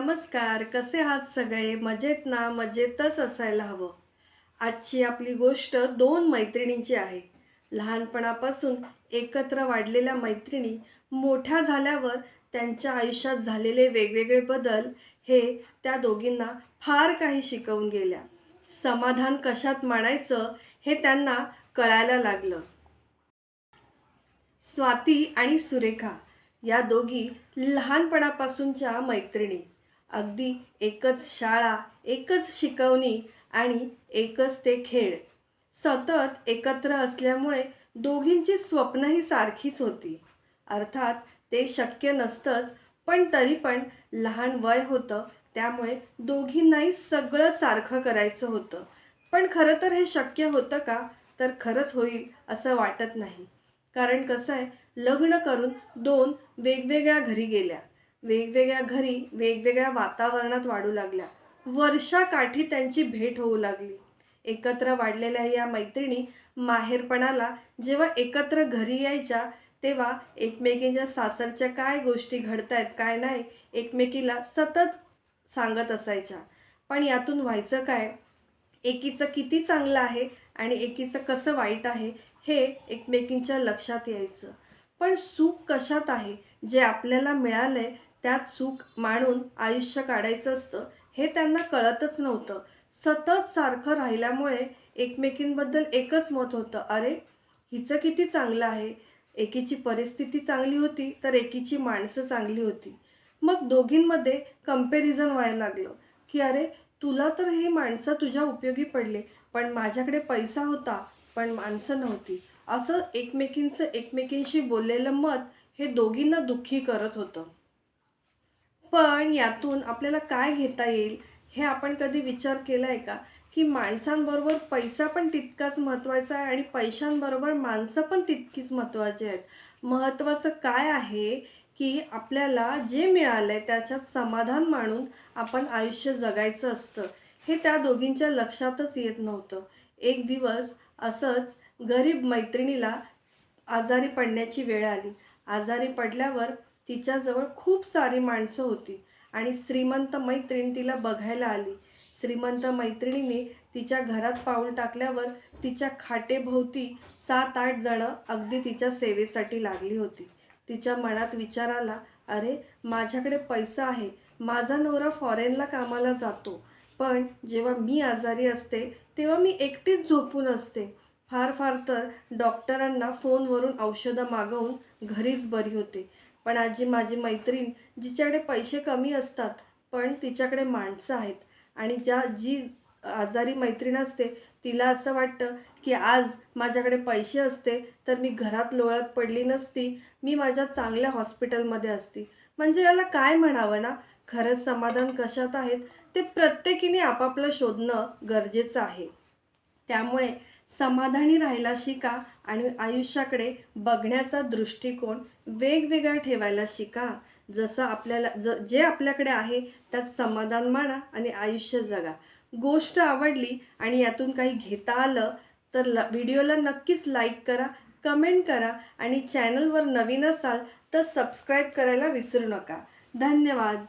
नमस्कार. कसे आहात सगळे? मजेत ना? मजेतच असायला हवं. आजची आपली गोष्ट दोन मैत्रिणींची आहे. लहानपणापासून एकत्र वाढलेल्या मैत्रिणी मोठ्या झाल्यावर त्यांच्या आयुष्यात झालेले वेगवेगळे बदल हे त्या दोघींना फार काही शिकवून गेल्या. समाधान कशात मानायचं हे त्यांना कळायला लागलं. स्वाती आणि सुरेखा या दोघी लहानपणापासूनच्या मैत्रिणी. अगदी एकच शाळा, एकच शिकवणी आणि एकच ते खेळ. सतत एकत्र असल्यामुळे दोघींची स्वप्नही सारखीच होती. अर्थात ते शक्य नसतंच, पण तरी पण लहान वय होतं, त्यामुळे दोघींनाही सगळं सारखं करायचं होतं. पण खरं तर हे शक्य होतं का? तर खरंच होईल असं वाटत नाही. कारण कसं आहे, लग्न करून दोन वेगवेगळ्या घरी गेल्या. वेगवेगळ्या घरी वेगवेगळ्या वातावरणात वाढू लागल्या. वर्षाकाठी त्यांची भेट होऊ लागली. एकत्र वाढलेल्या या मैत्रिणी माहेरपणाला जेव्हा एकत्र घरी यायच्या, तेव्हा एकमेकींच्या सासरच्या काय गोष्टी घडतायत काय नाही एकमेकीला सतत सांगत असायच्या. पण यातून व्हायचं काय, एकीचं किती चांगलं आहे आणि एकीचं कसं वाईट आहे हे एकमेकींच्या लक्षात यायचं. पण सुख कशात आहे, जे आपल्याला मिळालंय त्यात सुख माणून आयुष्य काढायचं असतं हे त्यांना कळतच नव्हतं. सतत सारखं राहिल्यामुळे एकमेकींबद्दल एकच मत होतं, अरे हिचं किती चांगलं आहे. एकीची परिस्थिती चांगली होती तर एकीची माणसं चांगली होती. मग दोघींमध्ये कंपॅरिझन व्हायला लागलं की अरे तुला तर ही माणसं तुझ्या उपयोगी पडले, पण माझ्याकडे पैसा होता पण माणसं नव्हती. असं एकमेकींचं एकमेकींशी बोललेलं मत हे दोघींना दुःखी करत होतं. पण यातून आपल्याला काय घेता येईल हे आपण कधी विचार केला आहे का? की माणसांबरोबर पैसा पण तितकाच महत्त्वाचा आहे आणि पैशांबरोबर माणसं पण तितकीच महत्त्वाची आहेत. महत्त्वाचं काय आहे की आपल्याला जे मिळालं आहे त्याच्यात समाधान मानून आपण आयुष्य जगायचं असतं. हे त्या दोघींच्या लक्षातच येत नव्हतं. एक दिवस असंच गरीब मैत्रिणीला आजारी पडण्याची वेळ आली. आजारी पडल्यावर तिच्याजवळ खूप सारी माणसं होती आणि श्रीमंत मैत्रीण तिला बघायला आली. श्रीमंत मैत्रिणीने तिच्या घरात पाऊल टाकल्यावर तिच्या खाटेभोवती 7-8 जणं अगदी तिच्या सेवेसाठी लागली होती. तिच्या मनात विचार आला, अरे माझ्याकडे पैसा आहे, माझा नवरा फॉरेनला कामाला जातो, पण जेव्हा मी आजारी असते तेव्हा मी एकटीच झोपून असते. फार फार तर डॉक्टरांना फोनवरून औषधं मागवून घरीच बरी होते. पण आजी माझी मैत्रीण जिच्याकडे पैसे कमी असतात पण तिच्याकडे माणसं आहेत आणि जी आजारी मैत्रीण असते तिला असं वाटतं की आज माझ्याकडे पैसे असते तर मी घरात लोळत पडली नसती, मी माझ्या चांगल्या हॉस्पिटलमध्ये असती. म्हणजे याला काय म्हणावं ना, खरंच समाधान कशात आहेत ते प्रत्येकीने आपापलं शोधणं गरजेचं आहे. त्यामुळे समाधानी राहायला शिका आणि आयुष्याकडे बघण्याचा दृष्टिकोन वेगवेगळा ठेवायला शिका. जसं आपल्याला जे आपल्याकडे आहे त्यात समाधान माना आणि आयुष्य जगा. गोष्ट आवडली आणि यातून काही घेता आलं तर व्हिडिओला नक्कीच लाईक करा, कमेंट करा आणि चॅनलवर नवीन असाल तर सबस्क्राईब करायला विसरू नका. धन्यवाद.